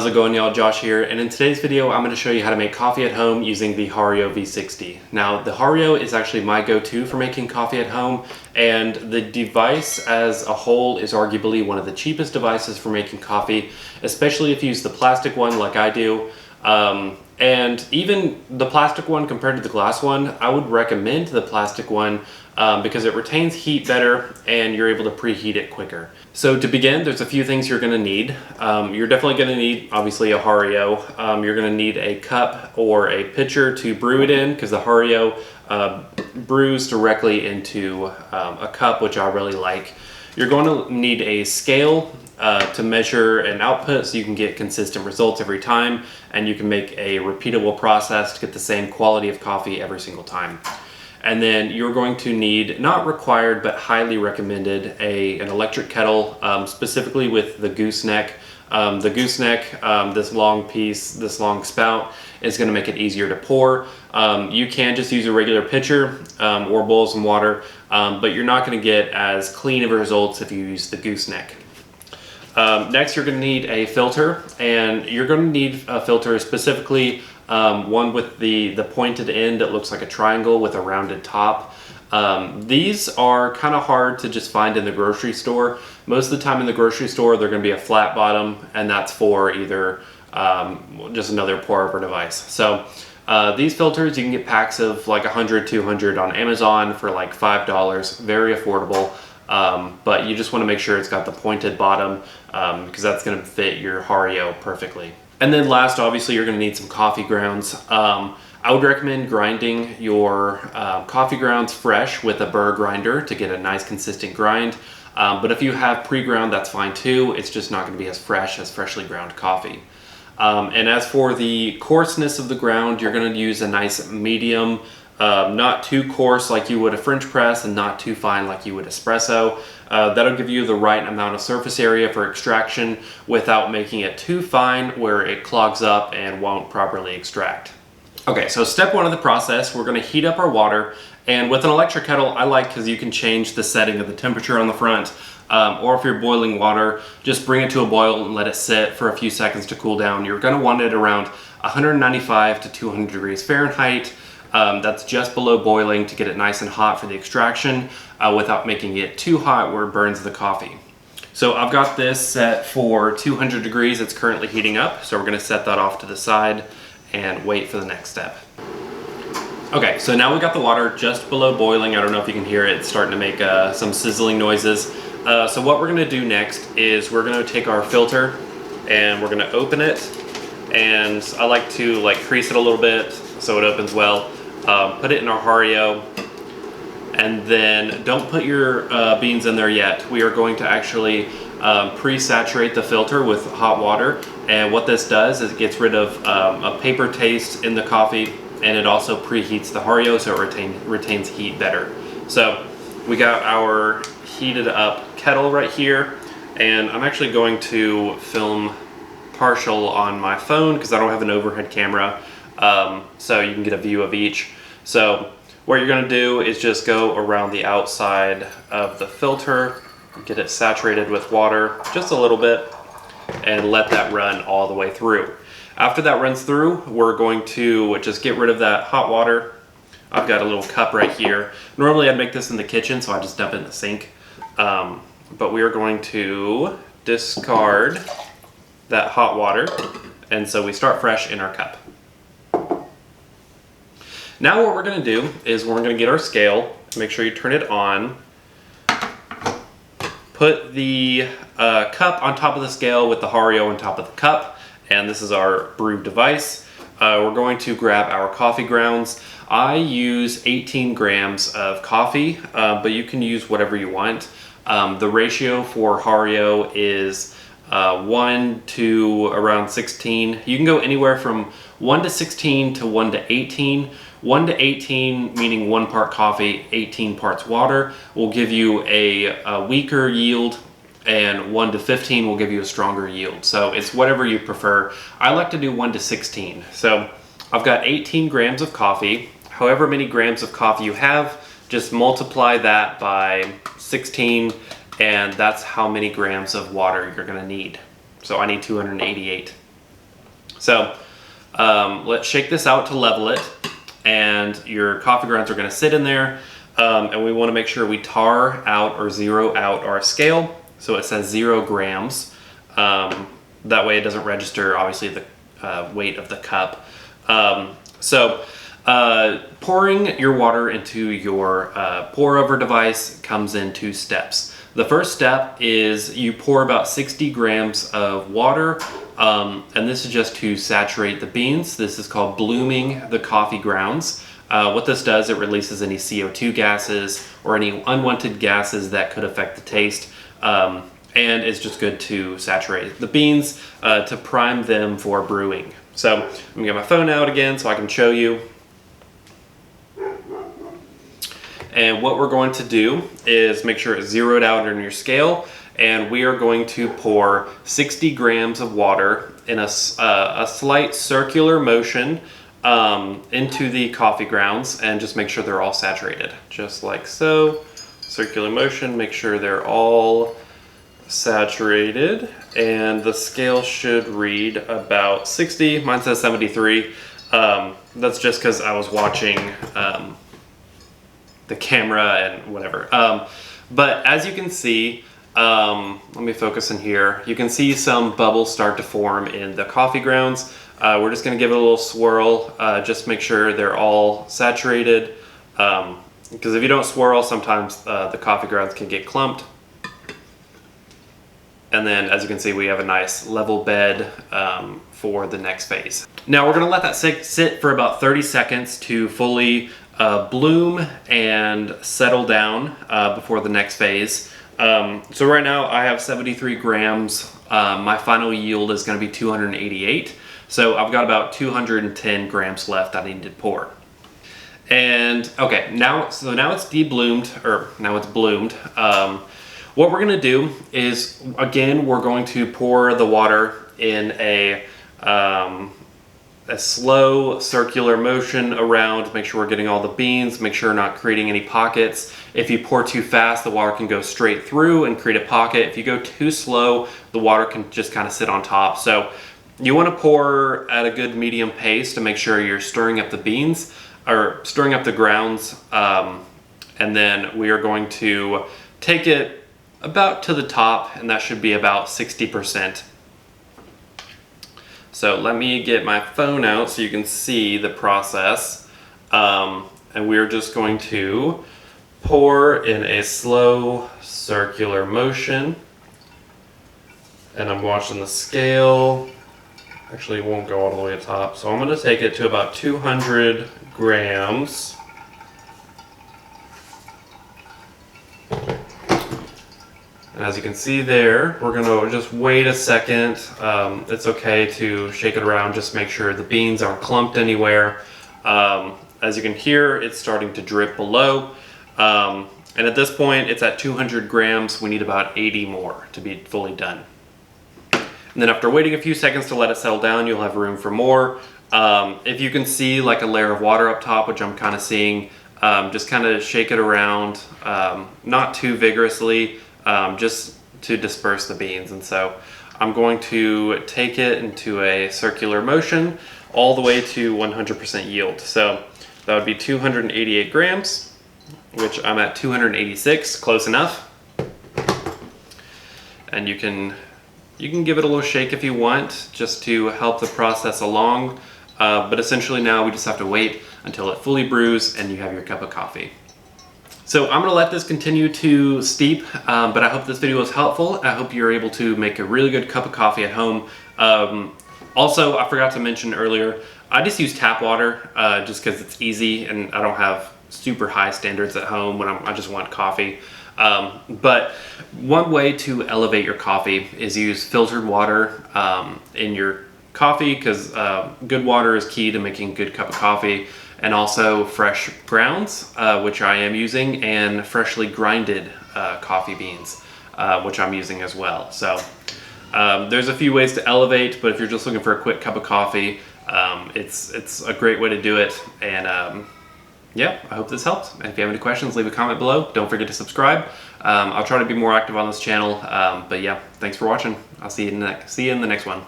How's it going, y'all? Josh here, and in today's video I'm going to show you how to make coffee at home using the Hario V60. Now the Hario is actually my go-to for making coffee at home, and the device as a whole is arguably one of the cheapest devices for making coffee, especially if you use the plastic one like I do. And even the plastic one compared to the glass one, I would recommend the plastic one because it retains heat better and you're able to preheat it quicker. So to begin, there's a few things you're going to need. You're definitely going to need, obviously, a Hario. You're going to need a cup or a pitcher to brew it in, because the Hario brews directly into a cup, which I really like. You're going to need a scale to measure an output so you can get consistent results every time, and you can make a repeatable process to get the same quality of coffee every single time. And then you're going to need, not required but highly recommended, an electric kettle, specifically with the gooseneck. The gooseneck, this long piece, this long spout, is going to make it easier to pour. You can just use a regular pitcher or boil some water, but you're not going to get as clean of results if you use the gooseneck. Next, you're going to need a filter, and you're going to need a filter specifically one with the pointed end that looks like a triangle with a rounded top. These are kind of hard to just find in the grocery store. Most of the time in the grocery store they're going to be a flat bottom, and that's for either just another pour over device. So these filters, you can get packs of like 100, 200 on Amazon for like $5, very affordable. But you just want to make sure it's got the pointed bottom because that's going to fit your Hario perfectly. And then last, obviously, you're going to need some coffee grounds. I would recommend grinding your coffee grounds fresh with a burr grinder to get a nice consistent grind. But if you have pre-ground, that's fine too. It's just not going to be as fresh as freshly ground coffee. And as for the coarseness of the ground, you're going to use a nice medium. Not too coarse like you would a French press, and not too fine like you would espresso. That'll give you the right amount of surface area for extraction without making it too fine where it clogs up and won't properly extract. Okay, so step one of the process, we're going to heat up our water, and with an electric kettle I like because you can change the setting of the temperature on the front, or if you're boiling water, just bring it to a boil and let it sit for a few seconds to cool down. You're going to want it around 195 to 200 degrees Fahrenheit. That's just below boiling to get it nice and hot for the extraction without making it too hot where it burns the coffee. So I've got this set for 200 degrees. It's currently heating up, so we're going to set that off to the side and wait for the next step. Okay, so now we've got the water just below boiling. I don't know if you can hear it. It's starting to make some sizzling noises. So what we're going to do next is we're going to take our filter and we're going to open it. And I like to crease it a little bit so it opens well. Put it in our Hario, and then don't put your beans in there yet. We are going to actually pre-saturate the filter with hot water, and what this does is it gets rid of a paper taste in the coffee, and it also preheats the Hario so it retains heat better. So we got our heated up kettle right here, and I'm actually going to film partial on my phone because I don't have an overhead camera, so you can get a view of each. So what you're going to do is just go around the outside of the filter, get it saturated with water just a little bit, and let that run all the way through. After that runs through, we're going to just get rid of that hot water. I've got a little cup right here. Normally I'd make this in the kitchen, so I just dump it in the sink. But we are going to discard that hot water, and so we start fresh in our cup. Now what we're going to do is we're going to get our scale, make sure you turn it on, put the cup on top of the scale with the Hario on top of the cup, and this is our brew device. We're going to grab our coffee grounds. I use 18 grams of coffee, but you can use whatever you want. The ratio for Hario is 1 to around 16. You can go anywhere from 1 to 16 to 1 to 18. 1 to 18 meaning 1 part coffee, 18 parts water will give you a weaker yield, and 1 to 15 will give you a stronger yield. So it's whatever you prefer. I like to do 1 to 16. So I've got 18 grams of coffee. However many grams of coffee you have, just multiply that by 16, and that's how many grams of water you're going to need. So I need 288. So let's shake this out to level it, and your coffee grounds are going to sit in there, and we want to make sure we tar out or zero out our scale so it says 0 grams. That way it doesn't register obviously the weight of the cup. Pouring your water into your pour over device comes in 2 steps. The first step is you pour about 60 grams of water, and this is just to saturate the beans. This is called blooming the coffee grounds. What this does, it releases any CO2 gases or any unwanted gases that could affect the taste, and it's just good to saturate the beans to prime them for brewing. So I'm gonna get my phone out again so I can show you. And what we're going to do is make sure it's zeroed out on your scale, and we are going to pour 60 grams of water in a slight circular motion into the coffee grounds, and just make sure they're all saturated, just like so. Circular motion, make sure they're all saturated, and the scale should read about 60. Mine says 73. That's just because I was watching the camera and whatever. But as you can see, let me focus in here. You can see some bubbles start to form in the coffee grounds. We're just gonna give it a little swirl, just make sure they're all saturated. Because if you don't swirl, sometimes the coffee grounds can get clumped. And then as you can see, we have a nice level bed for the next phase. Now we're gonna let that sit for about 30 seconds to fully bloom and settle down before the next phase. So right now I have 73 grams. My final yield is going to be 288. So I've got about 210 grams left I need to pour. And okay, now it's debloomed, or now it's bloomed. What we're going to do is, again, we're going to pour the water in a slow circular motion around, make sure we're getting all the beans, make sure we're not creating any pockets. If you pour too fast, the water can go straight through and create a pocket. If you go too slow, the water can just kind of sit on top. So you want to pour at a good medium pace to make sure you're stirring up the beans, or stirring up the grounds, and then we are going to take it about to the top, and that should be about 60%. So let me get my phone out so you can see the process. And we're just going to pour in a slow circular motion. And I'm watching the scale. Actually, it won't go all the way to the top. So I'm going to take it to about 200 grams. And as you can see there, we're going to just wait a second. It's okay to shake it around, just make sure the beans aren't clumped anywhere. As you can hear, it's starting to drip below. And at this point, it's at 200 grams. We need about 80 more to be fully done. And then after waiting a few seconds to let it settle down, you'll have room for more. If you can see like a layer of water up top, which I'm kind of seeing, just kind of shake it around, not too vigorously, just to disperse the beans. And so I'm going to take it into a circular motion all the way to 100% yield. So that would be 288 grams, which I'm at 286, close enough. And you can give it a little shake if you want, just to help the process along. But essentially now we just have to wait until it fully brews and you have your cup of coffee. So I'm gonna let this continue to steep, but I hope this video was helpful. I hope you're able to make a really good cup of coffee at home. Also, I forgot to mention earlier, I just use tap water just because it's easy and I don't have super high standards at home when I just want coffee. But one way to elevate your coffee is use filtered water in your coffee, because good water is key to making a good cup of coffee. And also fresh grounds, which I am using, and freshly grinded coffee beans, which I'm using as well. So there's a few ways to elevate, but if you're just looking for a quick cup of coffee, it's a great way to do it. And yeah, I hope this helped. And if you have any questions, leave a comment below. Don't forget to subscribe. I'll try to be more active on this channel. But yeah, thanks for watching. I'll see you in the next one.